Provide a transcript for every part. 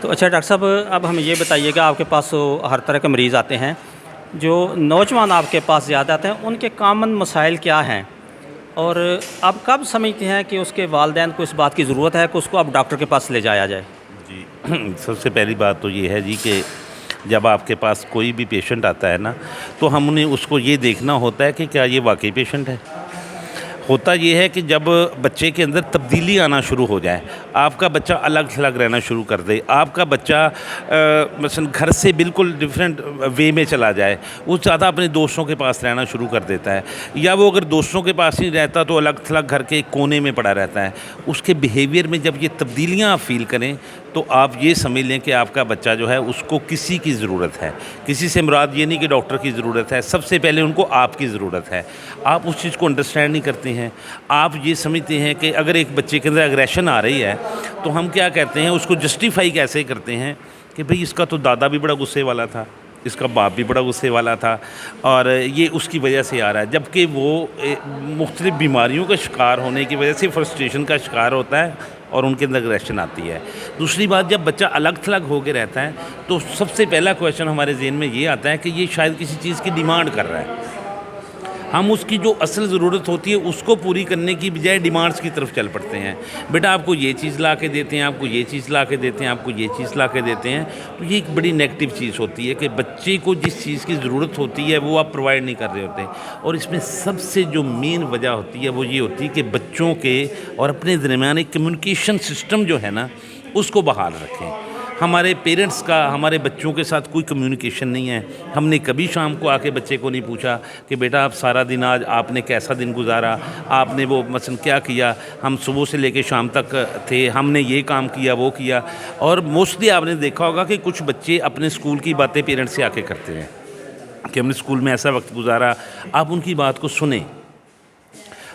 تو اچھا ڈاکٹر صاحب، اب ہمیں یہ بتائیے کہ آپ کے پاس ہر طرح کے مریض آتے ہیں، جو نوجوان آپ کے پاس زیادہ آتے ہیں ان کے کامن مسائل کیا ہیں، اور آپ کب سمجھتے ہیں کہ اس کے والدین کو اس بات کی ضرورت ہے کہ اس کو اب ڈاکٹر کے پاس لے جایا جائے؟ جی سب سے پہلی بات تو یہ ہے جی کہ جب آپ کے پاس کوئی بھی پیشنٹ آتا ہے نا، تو ہم نے اس کو یہ دیکھنا ہوتا ہے کہ کیا یہ واقعی پیشنٹ ہے۔ ہوتا یہ ہے کہ جب بچے کے اندر تبدیلی آنا شروع ہو جائے، آپ کا بچہ الگ تھلگ رہنا شروع کر دے، آپ کا بچہ مثلا گھر سے بالکل ڈفرینٹ وے میں چلا جائے، وہ زیادہ اپنے دوستوں کے پاس رہنا شروع کر دیتا ہے، یا وہ اگر دوستوں کے پاس نہیں رہتا تو الگ تھلگ گھر کے ایک کونے میں پڑا رہتا ہے، اس کے بیہیویئر میں جب یہ تبدیلیاں آپ فیل کریں تو آپ یہ سمجھ لیں کہ آپ کا بچہ جو ہے اس کو کسی کی ضرورت ہے۔ کسی سے مراد یہ نہیں کہ ڈاکٹر کی ضرورت ہے، سب سے پہلے ان کو آپ کی ضرورت ہے۔ آپ اس چیز کو انڈرسٹینڈ نہیں کرتے ہیں، آپ یہ سمجھتے ہیں کہ اگر ایک بچے کے اندر اگریشن آ رہی ہے تو ہم کیا کہتے ہیں، اس کو جسٹیفائی کیسے کرتے ہیں کہ بھئی اس کا تو دادا بھی بڑا غصے والا تھا، اس کا باپ بھی بڑا غصے والا تھا، اور یہ اس کی وجہ سے آ رہا ہے، جبکہ وہ مختلف بیماریوں کا شکار ہونے کی وجہ سے فرسٹریشن کا شکار ہوتا ہے اور ان کے اندر اگریشن آتی ہے۔ دوسری بات، جب بچہ الگ تھلگ ہو کے رہتا ہے تو سب سے پہلا کویشچن ہمارے ذہن میں یہ آتا ہے کہ یہ شاید کسی چیز کی ڈیمانڈ کر رہا ہے۔ ہم اس کی جو اصل ضرورت ہوتی ہے اس کو پوری کرنے کی بجائے ڈیمانڈس کی طرف چل پڑتے ہیں۔ بیٹا آپ کو یہ چیز لا کے دیتے ہیں، آپ کو یہ چیز لا کے دیتے ہیں، آپ کو یہ چیز لا کے دیتے ہیں، تو یہ ایک بڑی نیگیٹو چیز ہوتی ہے کہ بچے کو جس چیز کی ضرورت ہوتی ہے وہ آپ پرووائڈ نہیں کر رہے ہوتے۔ اور اس میں سب سے جو مین وجہ ہوتی ہے وہ یہ ہوتی ہے کہ بچوں کے اور اپنے درمیان ایک کمیونیکیشن سسٹم جو ہے نا اس کو بحال رکھیں۔ ہمارے پیرنٹس کا ہمارے بچوں کے ساتھ کوئی کمیونیکیشن نہیں ہے۔ ہم نے کبھی شام کو آ کے بچے کو نہیں پوچھا کہ بیٹا آپ سارا دن آج آپ نے کیسا دن گزارا، آپ نے وہ مثلا کیا کیا، ہم صبح سے لے کے شام تک تھے، ہم نے یہ کام کیا وہ کیا۔ اور موسٹلی آپ نے دیکھا ہوگا کہ کچھ بچے اپنے اسکول کی باتیں پیرنٹس سے آ کے کرتے ہیں کہ ہم نے اسکول میں ایسا وقت گزارا، آپ ان کی بات کو سنیں۔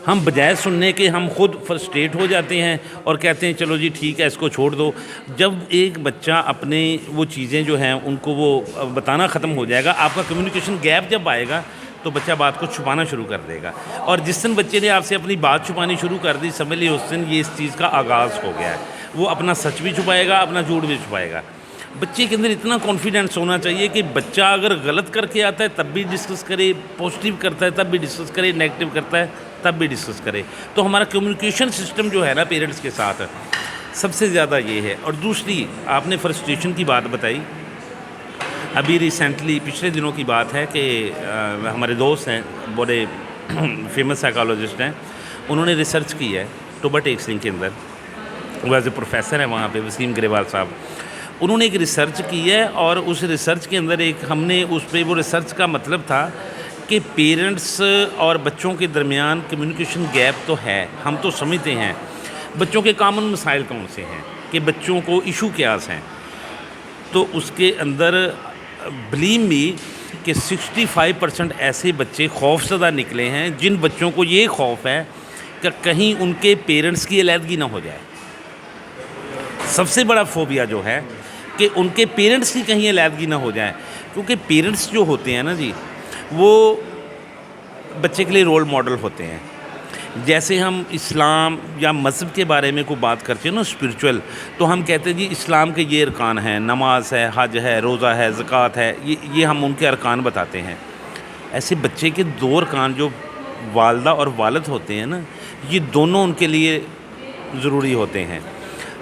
ہم بجائے سننے کے ہم خود فرسٹریٹ ہو جاتے ہیں اور کہتے ہیں چلو جی ٹھیک ہے اس کو چھوڑ دو۔ جب ایک بچہ اپنے وہ چیزیں جو ہیں ان کو وہ بتانا ختم ہو جائے گا، آپ کا کمیونیکیشن گیپ جب آئے گا تو بچہ بات کو چھپانا شروع کر دے گا، اور جس دن بچے نے آپ سے اپنی بات چھپانی شروع کر دی سمجھ لیے اس دن یہ اس چیز کا آغاز ہو گیا ہے۔ وہ اپنا سچ بھی چھپائے گا، اپنا جھوٹ بھی چھپائے گا۔ بچے کے اندر اتنا کانفیڈنس ہونا چاہیے کہ بچہ اگر غلط کر کے آتا ہے تب بھی ڈسکس کرے، پازیٹیو کرتا ہے تب بھی ڈسکس کرے، نیگیٹو کرتا ہے تب بھی ڈسکس کرے۔ تو ہمارا کمیونیکیشن سسٹم جو ہے نا پیرنٹس کے ساتھ سب سے زیادہ یہ ہے۔ اور دوسری آپ نے فرسٹریشن کی بات بتائی، ابھی ریسنٹلی پچھلے دنوں کی بات ہے کہ ہمارے دوست ہیں بڑے فیمس سائیکالوجسٹ ہیں، انہوں نے ریسرچ کی ہے ٹوبا ٹیک سنگھ کے اندر، وہ ایز اے پروفیسر ہیں وہاں پہ، وسیم گریوال صاحب۔ انہوں نے ایک ریسرچ کی ہے اور اس ریسرچ کے اندر ہم نے اس پہ وہ ریسرچ کا مطلب تھا کہ پیرنٹس اور بچوں کے درمیان کمیونیکیشن گیپ تو ہے، ہم تو سمجھتے ہیں بچوں کے کامن مسائل کون سے ہیں، کہ بچوں کو ایشو کیا ہیں، تو اس کے اندر بلیو می کہ 65% ایسے بچے خوف زدہ نکلے ہیں جن بچوں کو یہ خوف ہے کہ کہیں ان کے پیرنٹس کی علیحدگی نہ ہو جائے۔ سب سے بڑا فوبیا جو ہے کہ ان کے پیرنٹس کی کہیں علیحدگی نہ ہو جائے، کیونکہ پیرنٹس جو ہوتے ہیں نا جی وہ بچے کے لیے رول ماڈل ہوتے ہیں۔ جیسے ہم اسلام یا مذہب کے بارے میں کوئی بات کرتے ہیں نا اسپرچول، تو ہم کہتے ہیں جی اسلام کے یہ ارکان ہیں، نماز ہے، حج ہے، روزہ ہے، زکوٰۃ ہے، یہ ہم ان کے ارکان بتاتے ہیں۔ ایسے بچے کے دو ارکان جو والدہ اور والد ہوتے ہیں نا، یہ دونوں ان کے لیے ضروری ہوتے ہیں۔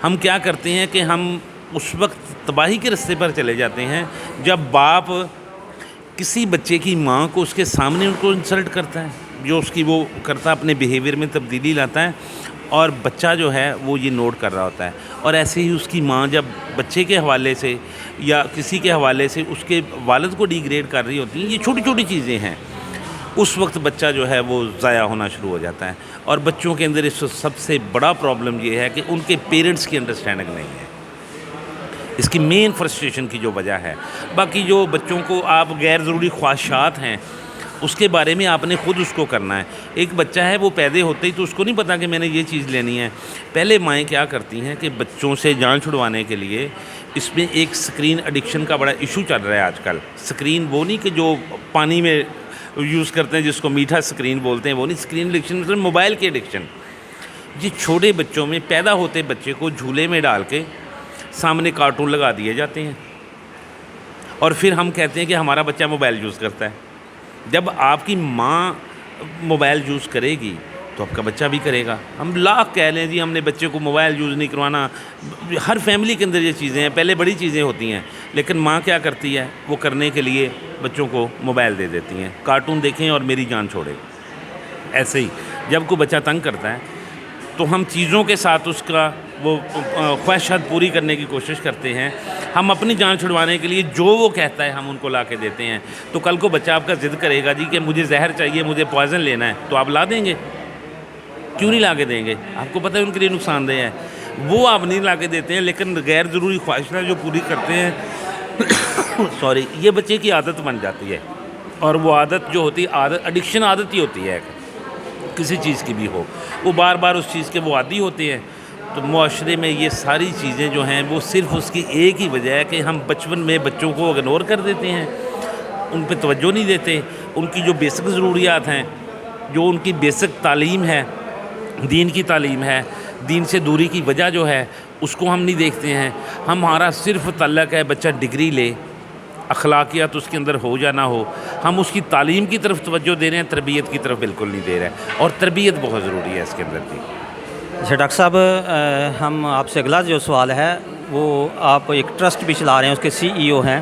ہم کیا کرتے ہیں کہ ہم اس وقت تباہی کے رستے پر چلے جاتے ہیں جب باپ کسی بچے کی ماں کو اس کے سامنے ان کو انسلٹ کرتا ہے، جو اس کی وہ کرتا ہے، اپنے بیہیویئر میں تبدیلی لاتا ہے، اور بچہ جو ہے وہ یہ نوٹ کر رہا ہوتا ہے۔ اور ایسے ہی اس کی ماں جب بچے کے حوالے سے یا کسی کے حوالے سے اس کے والد کو ڈیگریڈ کر رہی ہوتی ہیں، یہ چھوٹی چھوٹی چیزیں ہیں، اس وقت بچہ جو ہے وہ ضائع ہونا شروع ہو جاتا ہے۔ اور بچوں کے اندر اس سب سے بڑا پرابلم یہ ہے کہ ان کے پیرنٹس کی انڈرسٹینڈنگ نہیں ہے، اس کی مین فرسٹریشن کی جو وجہ ہے۔ باقی جو بچوں کو آپ غیر ضروری خواہشات ہیں اس کے بارے میں آپ نے خود اس کو کرنا ہے۔ ایک بچہ ہے وہ پیدا ہوتے ہی تو اس کو نہیں پتا کہ میں نے یہ چیز لینی ہے۔ پہلے مائیں کیا کرتی ہیں کہ بچوں سے جان چھڑوانے کے لیے، اس میں ایک سکرین ایڈکشن کا بڑا ایشو چل رہا ہے آج کل۔ سکرین وہ نہیں کہ جو پانی میں یوز کرتے ہیں جس کو میٹھا سکرین بولتے ہیں، وہ نہیں، سکرین ایڈکشن مطلب موبائل کی ایڈکشن۔ یہ چھوٹے بچوں میں پیدا ہوتے بچے کو جھولے میں ڈال کے سامنے کارٹون لگا دیے جاتے ہیں اور پھر ہم کہتے ہیں کہ ہمارا بچہ موبائل یوز کرتا ہے. جب آپ کی ماں موبائل یوز کرے گی تو آپ کا بچہ بھی کرے گا. ہم لاکھ کہہ لیں جی ہم نے بچے کو موبائل یوز نہیں کروانا, ہر فیملی کے اندر یہ چیزیں ہیں, پہلے بڑی چیزیں ہوتی ہیں, لیکن ماں کیا کرتی ہے, وہ کرنے کے لیے بچوں کو موبائل دے دیتی ہیں, کارٹون دیکھیں اور میری جان چھوڑے. ایسے ہی جب کوئی بچہ تنگ کرتا ہے تو ہم چیزوں کے ساتھ اس کا وہ خواہشات پوری کرنے کی کوشش کرتے ہیں. ہم اپنی جان چھڑوانے کے لیے جو وہ کہتا ہے ہم ان کو لا کے دیتے ہیں. تو کل کو بچہ آپ کا ضد کرے گا جی کہ مجھے زہر چاہیے, مجھے پوائزن لینا ہے, تو آپ لا دیں گے؟ کیوں نہیں لا کے دیں گے؟ آپ کو پتہ ہے ان کے لیے نقصان دہ ہے, وہ آپ نہیں لا کے دیتے ہیں, لیکن غیر ضروری خواہشات جو پوری کرتے ہیں سوری, یہ بچے کی عادت بن جاتی ہے. اور وہ عادت جو ہوتی ہے, عادت ایڈکشن عادت ہی ہوتی ہے کسی چیز کی بھی ہو, وہ بار بار اس چیز کے وہ عادی ہوتے ہیں. تو معاشرے میں یہ ساری چیزیں جو ہیں وہ صرف اس کی ایک ہی وجہ ہے کہ ہم بچپن میں بچوں کو اگنور کر دیتے ہیں, ان پہ توجہ نہیں دیتے. ان کی جو بیسک ضروریات ہیں, جو ان کی بیسک تعلیم ہے, دین کی تعلیم ہے, دین سے دوری کی وجہ جو ہے اس کو ہم نہیں دیکھتے ہیں. ہمارا صرف تعلق ہے بچہ ڈگری لے, اخلاقیات اس کے اندر ہو یا نہ ہو, ہم اس کی تعلیم کی طرف توجہ دے رہے ہیں, تربیت کی طرف بالکل نہیں دے رہے ہیں. اور تربیت بہت ضروری ہے اس کے اندر بھی. اچھا ڈاکٹر صاحب, ہم آپ سے اگلا جو سوال ہے وہ آپ ایک ٹرسٹ بھی چلا رہے ہیں, اس کے CEO ہیں,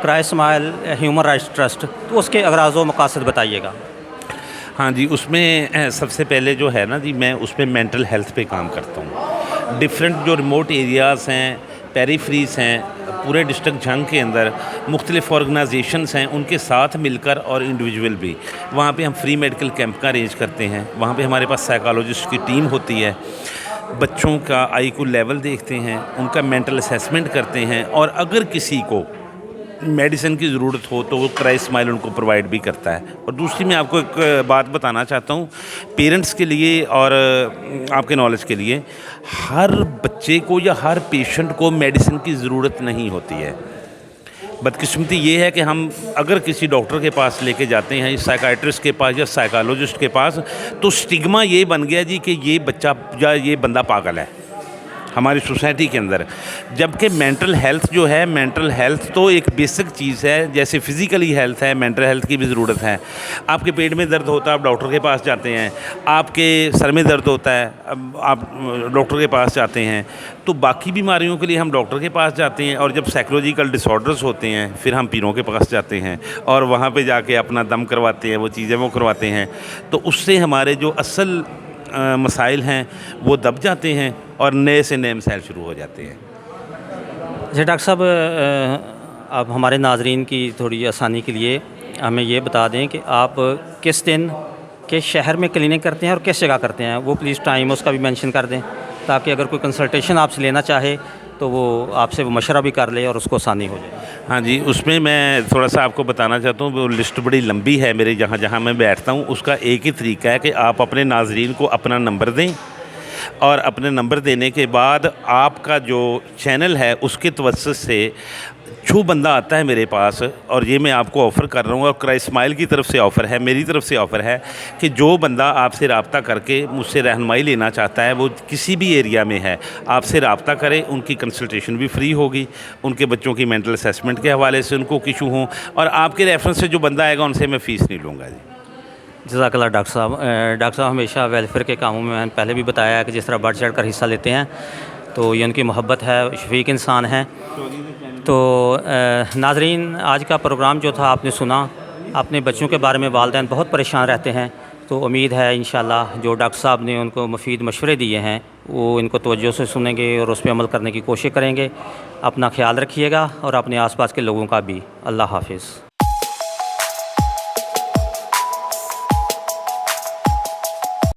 کرائے اسماعیل ہیومن رائٹس ٹرسٹ, تو اس کے اغراض و مقاصد بتائیے گا. ہاں جی, اس میں سب سے پہلے جو ہے نا جی, میں اس میں مینٹل ہیلتھ پہ کام کرتا ہوں. ڈفرینٹ جو ریموٹ ایریاز ہیں, پیریفریز ہیں, پورے ڈسٹرکٹ جھنگ کے اندر مختلف آرگنائزیشنز ہیں, ان کے ساتھ مل کر اور انڈیویجول بھی, وہاں پہ ہم فری میڈیکل کیمپ کا ارینج کرتے ہیں. وہاں پہ ہمارے پاس سائیکالوجسٹ کی ٹیم ہوتی ہے, بچوں کا آئی کو لیول دیکھتے ہیں, ان کا مینٹل اسیسمنٹ کرتے ہیں, اور اگر کسی کو میڈیسن کی ضرورت ہو تو وہ کرائے اسماعیل ان کو پرووائڈ بھی کرتا ہے. اور دوسری میں آپ کو ایک بات بتانا چاہتا ہوں پیرنٹس کے لیے اور آپ کے نالج کے لیے, ہر بچے کو یا ہر پیشنٹ کو میڈیسن کی ضرورت نہیں ہوتی ہے. بدقسمتی یہ ہے کہ ہم اگر کسی ڈاکٹر کے پاس لے کے جاتے ہیں, سائیکائٹرسٹ کے پاس یا سائیکالوجسٹ کے پاس, تو اسٹگما یہ بن گیا جی کہ یہ بچہ یا یہ بندہ پاگل ہے ہماری سوسائٹی کے اندر. جبکہ مینٹل ہیلتھ جو ہے, مینٹل ہیلتھ تو ایک بیسک چیز ہے, جیسے فزیکلی ہیلتھ ہے, مینٹل ہیلتھ کی بھی ضرورت ہے. آپ کے پیٹ میں درد ہوتا ہے, آپ ڈاکٹر کے پاس جاتے ہیں. آپ کے سر میں درد ہوتا ہے, آپ ڈاکٹر کے پاس جاتے ہیں. تو باقی بیماریوں کے لیے ہم ڈاکٹر کے پاس جاتے ہیں, اور جب سائیکولوجیکل ڈس آرڈرز ہوتے ہیں پھر ہم پیروں کے پاس جاتے ہیں, اور وہاں پہ جا کے اپنا دم کرواتے ہیں, وہ چیزیں وہ کرواتے ہیں. تو اس سے ہمارے جو اصل مسائل ہیں وہ دب جاتے ہیں, اور نئے سے نئے مسائل شروع ہو جاتے ہیں. جی ڈاکٹر صاحب, آپ ہمارے ناظرین کی تھوڑی آسانی کے لیے ہمیں یہ بتا دیں کہ آپ کس دن کس شہر میں کلینک کرتے ہیں اور کس جگہ کرتے ہیں, وہ پلیز ٹائم اس کا بھی مینشن کر دیں, تاکہ اگر کوئی کنسلٹیشن آپ سے لینا چاہے تو وہ آپ سے وہ مشورہ بھی کر لے اور اس کو آسانی ہو جائے. ہاں جی, اس میں تھوڑا سا آپ کو بتانا چاہتا ہوں, وہ لسٹ بڑی لمبی ہے میرے, جہاں جہاں میں بیٹھتا ہوں اس کا ایک ہی طریقہ ہے کہ آپ اپنے ناظرین کو اپنا نمبر دیں, اور اپنے نمبر دینے کے بعد آپ کا جو چینل ہے اس کے توسط سے جو بندہ آتا ہے میرے پاس, اور یہ میں آپ کو آفر کر رہا ہوں, اور کرائے اسماعیل کی طرف سے آفر ہے, میری طرف سے آفر ہے, کہ جو بندہ آپ سے رابطہ کر کے مجھ سے رہنمائی لینا چاہتا ہے, وہ کسی بھی ایریا میں ہے, آپ سے رابطہ کرے. ان کی کنسلٹیشن بھی فری ہوگی, ان کے بچوں کی مینٹل اسیسمنٹ کے حوالے سے ان کو ایشو ہوں, اور آپ کے ریفرنس سے جو بندہ آئے گا ان سے میں فیس نہیں لوں گا. جی جزاک اللہ ڈاکٹر صاحب. ڈاکٹر صاحب ہمیشہ ویلفیئر کے کاموں میں پہلے بھی بتایا ہے کہ جس طرح بڑھ چڑھ کر حصہ لیتے ہیں, تو یہ ان کی محبت ہے, شفیق انسان ہیں. تو ناظرین, آج کا پروگرام جو تھا آپ نے سنا, اپنے بچوں کے بارے میں والدین بہت پریشان رہتے ہیں, تو امید ہے انشاءاللہ جو ڈاکٹر صاحب نے ان کو مفید مشورے دیے ہیں وہ ان کو توجہ سے سنیں گے اور اس پہ عمل کرنے کی کوشش کریں گے. اپنا خیال رکھیے گا اور اپنے آس پاس کے لوگوں کا بھی. اللہ حافظ.